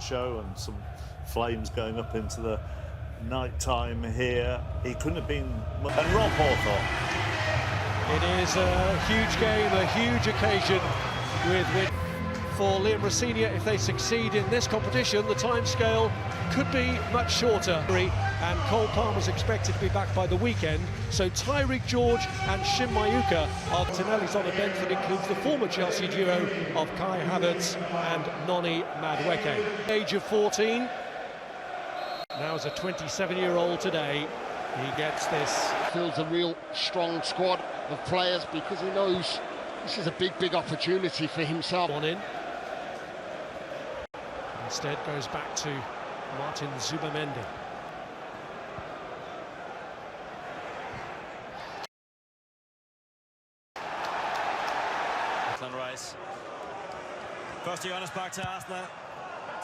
show and some flames going up into the night time here. He couldn't have been... And Rob Hawthorne. It is a huge game, a huge occasion for Liam Rossini. If they succeed in this competition, the timescale could be much shorter. And Cole Palmer's expected to be back by the weekend. So Tyreek George and Shin Mayuka are Tonelli's on a bench that includes the former Chelsea duo of Kai Havertz and Noni Madueke. Age of 14, now as a 27-year-old today, he gets this. Feels a real strong squad of players because he knows this is a big opportunity for himself. On in. Instead goes back to Martin Zubamendi. Rice. Første hjørnespark til Arsenal,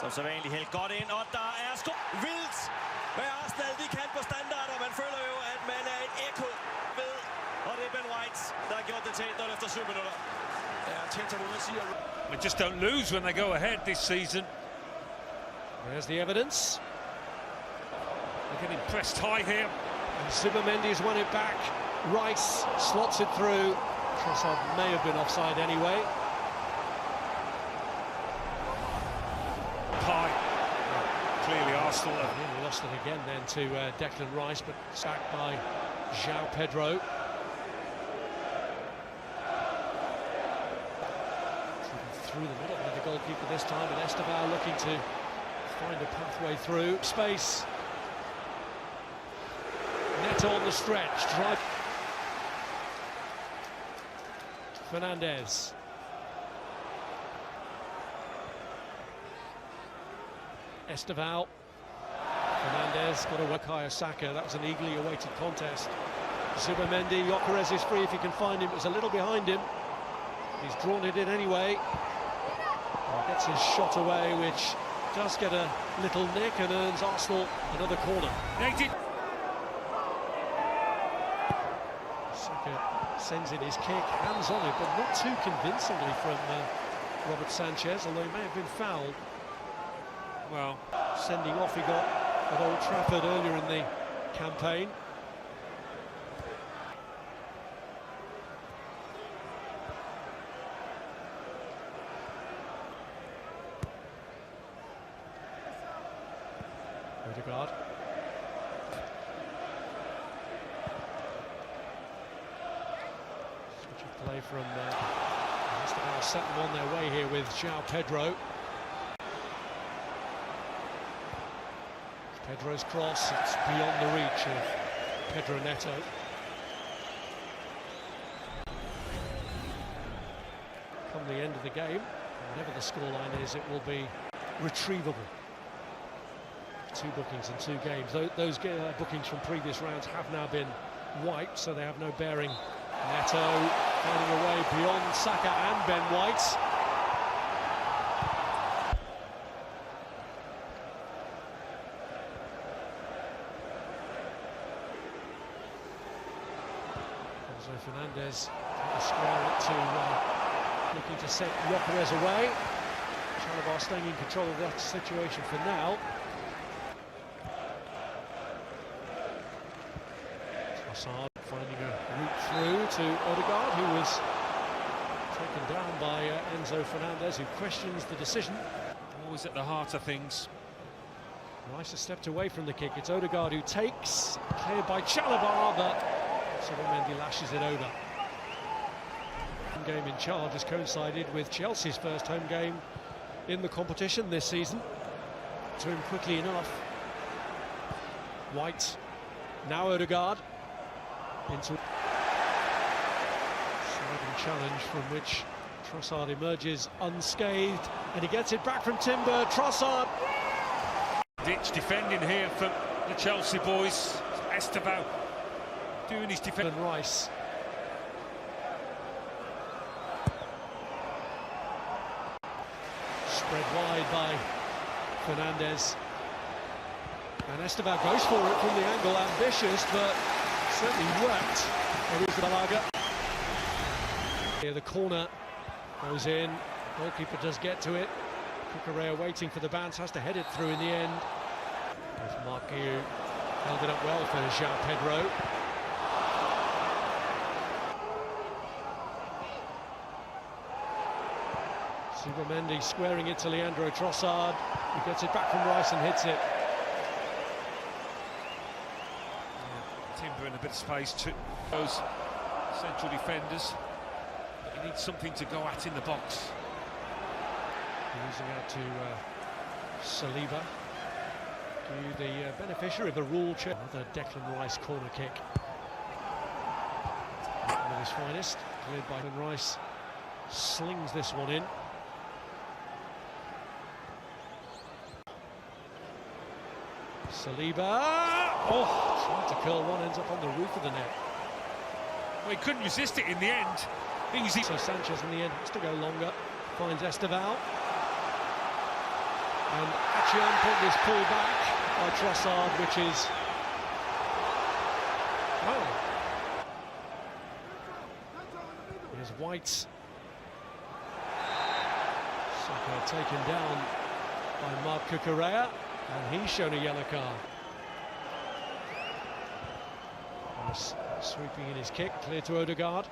som så vanligt helt godt ind, og der er vildt, hvad Arsenal de kan på standarder. Man føler jo, at man er et ekko ved, og det er Ben White, der har gjort det til 1-0 efter 7 minutter. Ja, tæt ud at sige. They just don't lose when they go ahead this season. There's the evidence. They're getting pressed high here. And Zubamendi's won it back. Rice slots it through. Trossard may have been offside anyway. High. Clearly Arsenal have nearly lost it again then to Declan Rice, but sacked by João Pedro. Through the middle by the goalkeeper this time, and Esteban looking to find a pathway through. Space. Neto on the stretch. Drive. Fernandez. Esteval. Fernandez got a Bukayo Saka. That was an eagerly awaited contest. Zubamendi. Gyökeres is free if he can find him. It was a little behind him. He's drawn it in anyway. And gets his shot away, which does get a little nick and earns Arsenal another corner. Saka sends in his kick, hands on it, but not too convincingly from Robert Sanchez, although he may have been fouled. well, sending off he got at Old Trafford earlier in the campaign. Odegaard. Switch of play from Midfield, set them on their way here with João Pedro. Pedro's cross, it's beyond the reach of Pedro Neto. Come the end of the game, whatever the scoreline is, it will be retrievable. 2 bookings in 2 games. Those bookings from previous rounds have now been wiped, so they have no bearing. Neto finding a way beyond Saka and Ben White. Enzo Fernandez trying to square it to looking to set Gyökeres away. Carabao staying in control of that situation for now. Trossard finding a route through to Odegaard, who was taken down by Enzo Fernandez, who questions the decision. always at the heart of things. Rice has stepped away from the kick. It's Odegaard who takes, cleared by Chalobah, but Zubamendi lashes it over. Home game in charge has coincided with Chelsea's first home game in the competition this season. To him quickly enough. White, now Odegaard. Into sliding challenge from which Trossard emerges unscathed, and he gets it back from Timber. Trossard. Ditch defending here from the Chelsea boys. Esteban doing his defence. And Rice. Spread wide by Fernandez. And Esteban goes for it from the angle, ambitious, but certainly worked. Balaga. Here the corner goes in, goalkeeper does get to it. Cucurella waiting for the bounce, has to head it through in the end. There's Mark Guiu, held it up well for João Pedro. Zubimendi squaring it to Leandro Trossard, who gets it back from Rice and hits it. Timber in a bit of space to those central defenders, but you need something to go at in the box. Losing out to Saliba, the beneficiary of a rule check. Another Declan Rice corner kick. One of his finest, cleared by Declan Rice. Slings this one in. Saliba, tried to curl one, ends up on the roof of the net. Well, he couldn't resist it in the end. Easy. So Sanchez in the end has to go longer, finds Esteval. And Achiampong is pulled back by Trossard, which is... Oh! Here's White. Saka taken down by Marc Cucurella, and he's shown a yellow card. Sweeping in his kick, clear to Odegaard.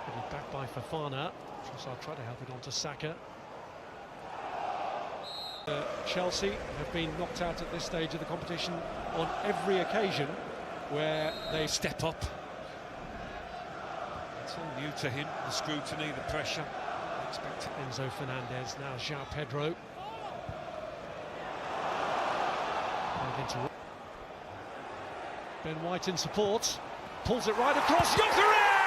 Headed back by Fofana. Trossard tried to help it on to Saka. Chelsea have been knocked out at this stage of the competition on every occasion where they step up. It's all new to him, the scrutiny, the pressure. Enzo Fernandez, now João Pedro. Ben White in support, pulls it right across, Gyökeres!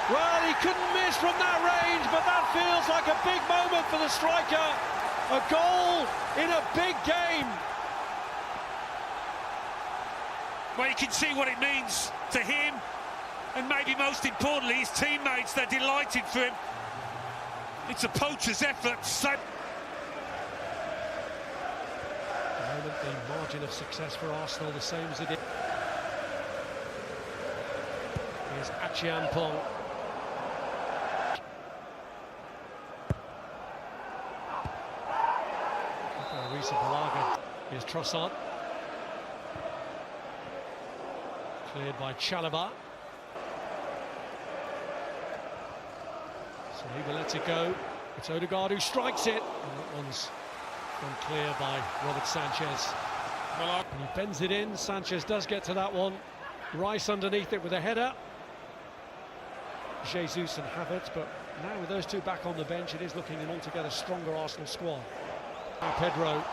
Well, he couldn't miss from that range, but that feels like a big moment for the striker. A goal in a big game. Well, you can see what it means to him, and maybe most importantly, his teammates. They're delighted for him. It's a poacher's effort. So the margin of success for Arsenal the same as it is. Here's Achiampong. Here's Trossard. Cleared by Chalobah. Saliba lets it go. It's Odegaard who strikes it. And that one's gone clear by Robert Sanchez. And he bends it in. Sanchez does get to that one. Rice underneath it with a header. Jesus and Havertz, but now with those two back on the bench, it is looking an altogether stronger Arsenal squad. Now Pedro.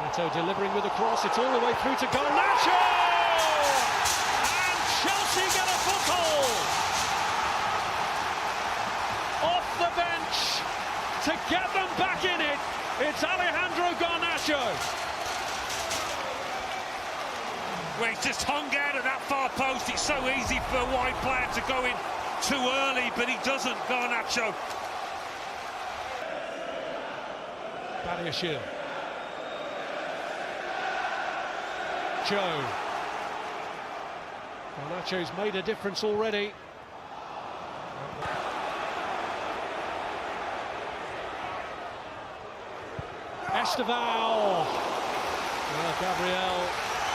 Neto delivering with a cross. It's all the way through to Garnacho! And Chelsea get a foothold! Off the bench to get them back in it. It's Alejandro Garnacho. Well, he's just hung out at that far post. It's so easy for a wide player to go in too early, but he doesn't, Garnacho. Badiashile. Joe. Garnacho's made a difference already. Esteval. Well, Gabriel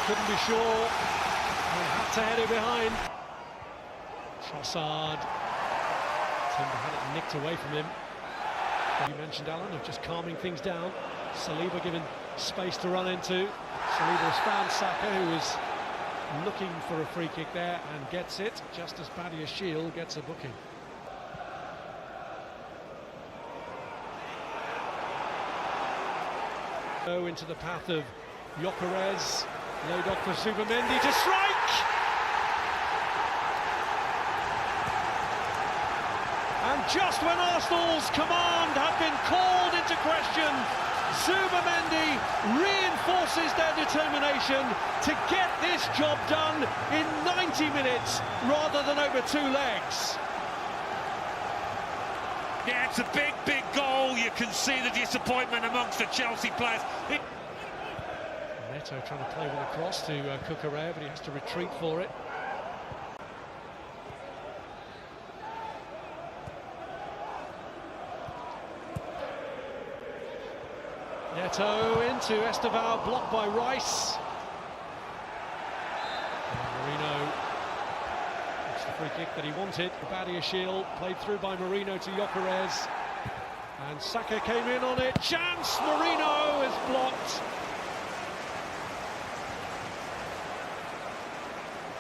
couldn't be sure and had to head it behind. Trossard. Timber had it nicked away from him. You mentioned, Alan, of just calming things down. Saliba given space to run into. Saliba has found Saka, who is looking for a free kick there and gets it, just as Badiashile gets a booking. Go into the path of Gyökeres, laid off for Zubimendi to strike! And just when Arsenal's command had been called into question, Zubimendi reinforces their determination to get this job done in 90 minutes rather than over 2 legs. Yeah, it's a big, big goal. You can see the disappointment amongst the Chelsea players. Neto trying to play with a cross to Cucurella, but he has to retreat for it. Neto into Estevao, blocked by Rice. And Marino, it's the free kick that he wanted. Badia Shield played through by Marino to Gyökeres. And Saka came in on it. Chance! Marino is blocked.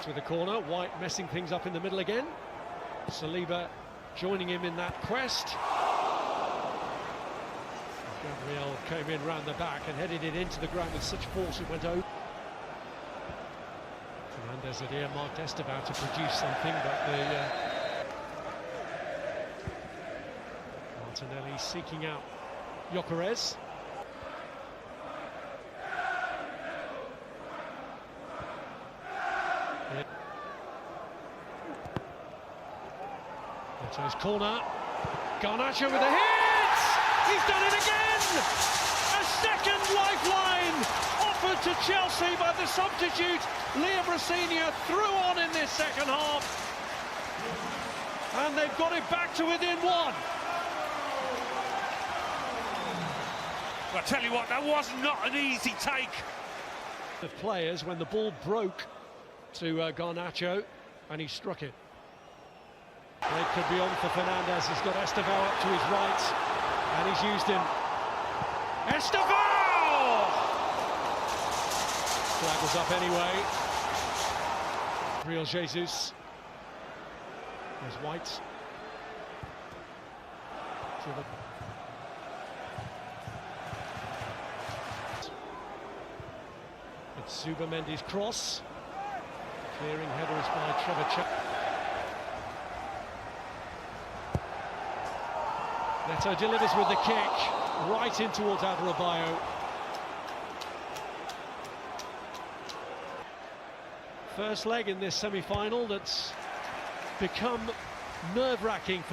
To the corner, White messing things up in the middle again. Saliba joining him in that quest. Gabriel came in round the back and headed it into the ground with such force it went over. Fernandez had earmarked Estevao to produce something, but the Martinelli seeking out Gyökeres. Neto's corner. Garnacho with a hit! He's done it again! A second lifeline offered to Chelsea by the substitute. Liam Rosenior threw on in this second half. And they've got it back to within one. I tell you what, that was not an easy take. The players when the ball broke to Garnacho and he struck it. It could be on for Fernandez. He's got Estevao up to his right and he's used him. Estevao! Flag was up anyway. Real Jesus. There's White. It's Zubamendi's cross. Clearing headers by Trevor Chuck. Neto delivers with the kick, right in towards Adebayo. First leg in this semi-final that's become nerve-wracking for